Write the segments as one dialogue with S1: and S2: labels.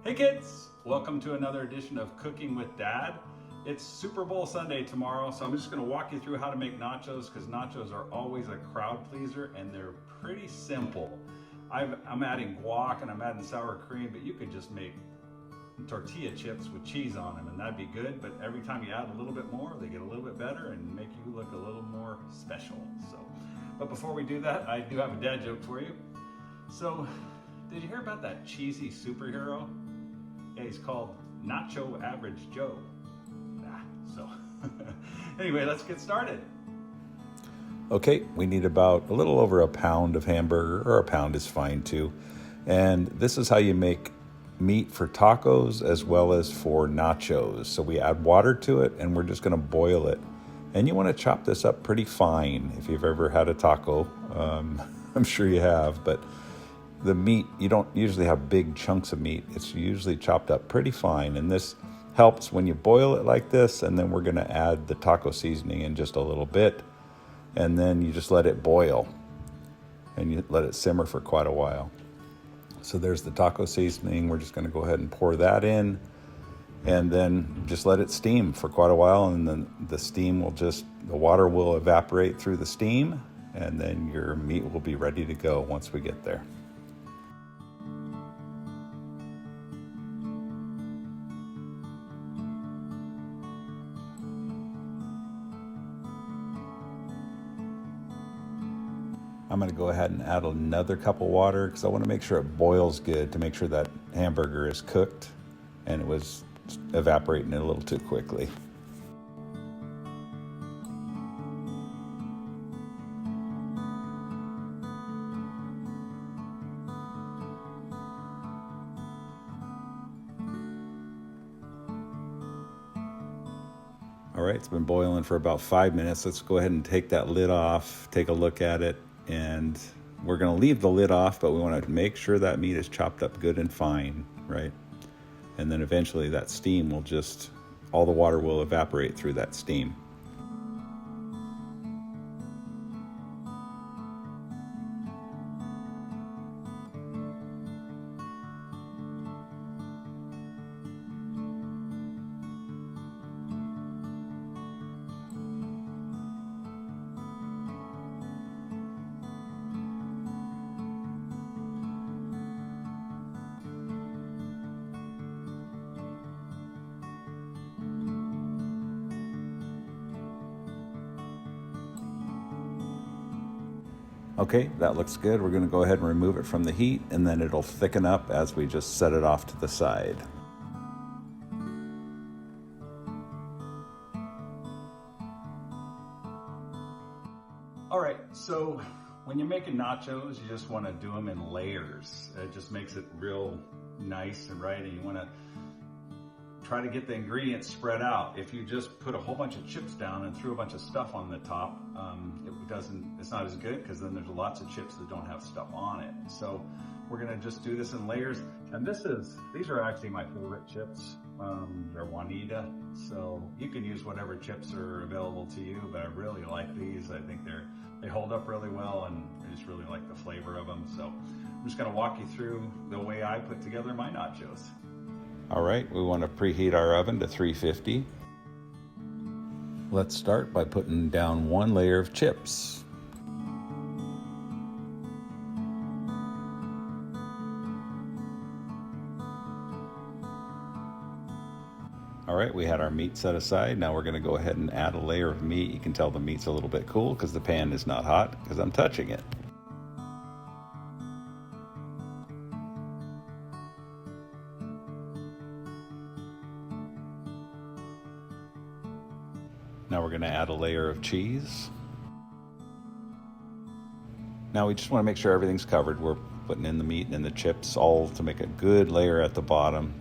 S1: Hey kids, welcome to another edition of Cooking with Dad. It's Super Bowl Sunday tomorrow, so I'm just going to walk you through how to make nachos because nachos are always a crowd pleaser and they're pretty simple. I'm adding guac and I'm adding sour cream, but you could just make tortilla chips with cheese on them and that'd be good, but every time you add a little bit more, they get a little bit better and make you look a little more special. But before we do that, I do have a dad joke for you. So, did you hear about that cheesy superhero? Yeah, he's called Nacho Average Joe. Anyway, let's get started.
S2: Okay, we need about a little over a pound of hamburger, or a pound is fine too. And this is how you make meat for tacos as well as for nachos. So we add water to it and we're just gonna boil it. And you wanna chop this up pretty fine if you've ever had a taco. I'm sure you have, but the meat, you don't usually have big chunks of meat. It's usually chopped up pretty fine. And this helps when you boil it like this. And then we're going to add the taco seasoning in just a little bit. And then you just let it boil. And you let it simmer for quite a while. So there's the taco seasoning. We're just going to go ahead and pour that in. And then just let it steam for quite a while. And then the water will evaporate through the steam. And then your meat will be ready to go once we get there. I'm going to go ahead and add another cup of water because I want to make sure it boils good to make sure that hamburger is cooked and it was evaporating a little too quickly. All right, it's been boiling for about 5 minutes. Let's go ahead and take that lid off, take a look at it. And we're going to leave the lid off, but we want to make sure that meat is chopped up good and fine, right? And then eventually that steam will all the water will evaporate through that steam. Okay, that looks good. We're going to go ahead and remove it from the heat, and then it'll thicken up as we just set it off to the side.
S1: All right, so when you're making nachos, you just want to do them in layers. It just makes it real nice and right, and you want to try to get the ingredients spread out. If you just put a whole bunch of chips down and threw a bunch of stuff on the top, it's not as good because then there's lots of chips that don't have stuff on it. So we're gonna just do this in layers. And these are actually my favorite chips. They're Juanita. So you can use whatever chips are available to you, but I really like these. I think they hold up really well and I just really like the flavor of them. So I'm just gonna walk you through the way I put together my nachos.
S2: All right, we want to preheat our oven to 350. Let's start by putting down one layer of chips. All right, we had our meat set aside. Now we're going to go ahead and add a layer of meat. You can tell the meat's a little bit cool because the pan is not hot because I'm touching it. Now we're going to add a layer of cheese. Now we just want to make sure everything's covered. We're putting in the meat and the chips all to make a good layer at the bottom.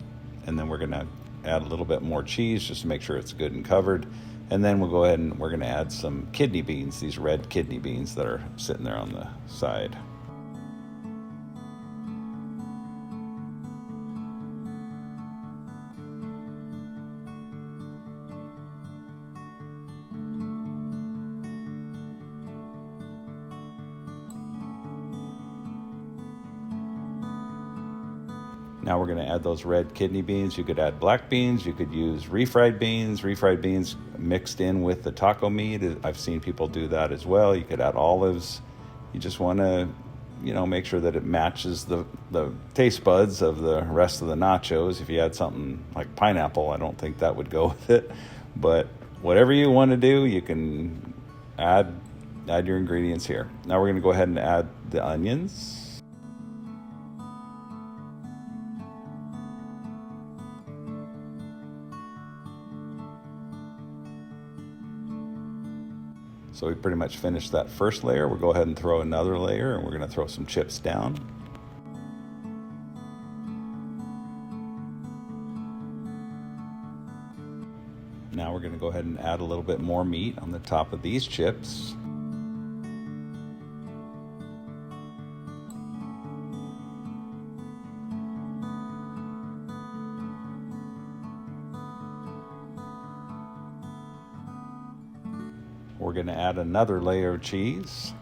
S2: And then we're going to add a little bit more cheese just to make sure it's good and covered. And then we'll go ahead and we're going to add some kidney beans, these red kidney beans that are sitting there on the side. Now we're going to add those red kidney beans. You could add black beans. You could use refried beans. Refried beans mixed in with the taco meat. I've seen people do that as well. You could add olives. You just want to, make sure that it matches the taste buds of the rest of the nachos. If you add something like pineapple, I don't think that would go with it. But whatever you want to do, you can add your ingredients here. Now we're going to go ahead and add the onions. So we pretty much finished that first layer. We'll go ahead and throw another layer, and we're going to throw some chips down. Now we're going to go ahead and add a little bit more meat on the top of these chips. We're going to add another layer of cheese.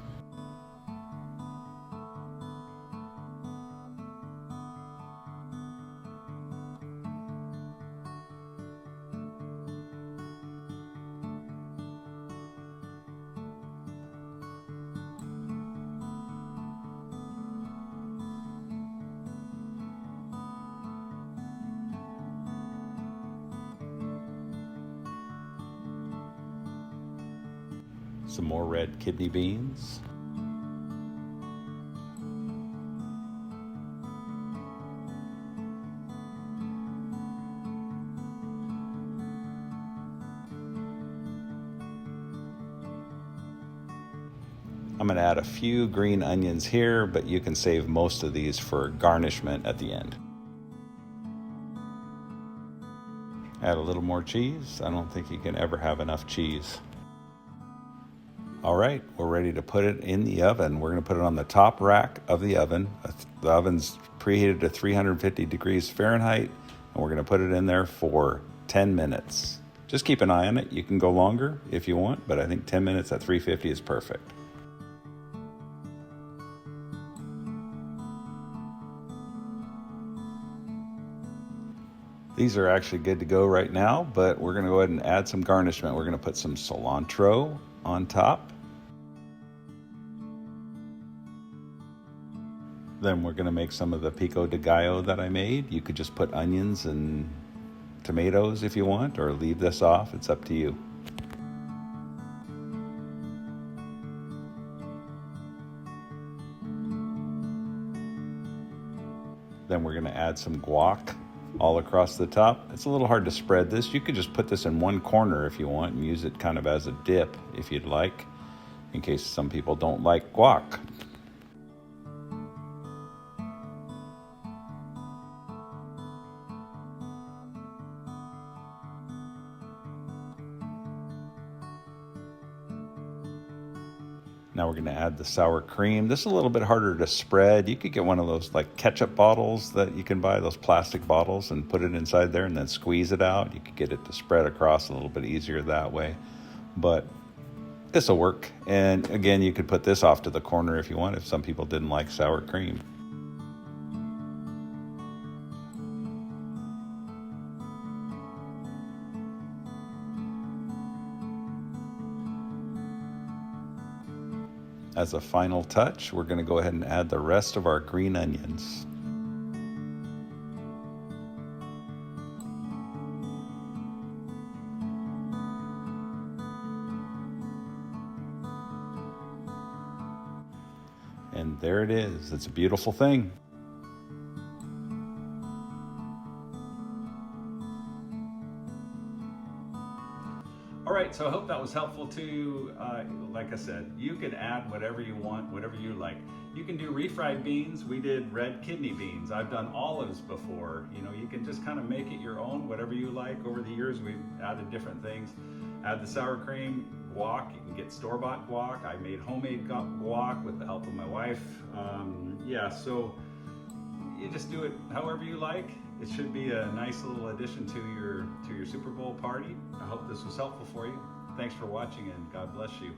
S2: Some more red kidney beans. I'm going to add a few green onions here, but you can save most of these for garnishment at the end. Add a little more cheese. I don't think you can ever have enough cheese. All right, we're ready to put it in the oven. We're going to put it on the top rack of the oven. The oven's preheated to 350 degrees Fahrenheit, and we're going to put it in there for 10 minutes. Just keep an eye on it. You can go longer if you want, but I think 10 minutes at 350 is perfect. These are actually good to go right now, but we're going to go ahead and add some garnishment. We're going to put some cilantro on top. Then we're going to make some of the pico de gallo that I made. You could just put onions and tomatoes if you want, or leave this off. It's up to you. Then we're going to add some guac all across the top. It's a little hard to spread this. You could just put this in one corner if you want and use it kind of as a dip if you'd like, in case some people don't like guac. Now we're going to add the sour cream. This is a little bit harder to spread. You could get one of those like ketchup bottles that you can buy, those plastic bottles, and put it inside there and then squeeze it out. You could get it to spread across a little bit easier that way. But this will work. And again, you could put this off to the corner if you want, if some people didn't like sour cream. As a final touch, we're going to go ahead and add the rest of our green onions. And there it is. It's a beautiful thing.
S1: All right, so I hope that was helpful too. Like I said, you can add whatever you want, whatever you like. You can do refried beans. We did red kidney beans. I've done olives before. You can just kind of make it your own, whatever you like. Over the years, we've added different things. Add the sour cream, guac. You can get store-bought guac. I made homemade guac with the help of my wife. So you just do it however you like. It should be a nice little addition to your Super Bowl party. I hope this was helpful for you. Thanks for watching, and God bless you.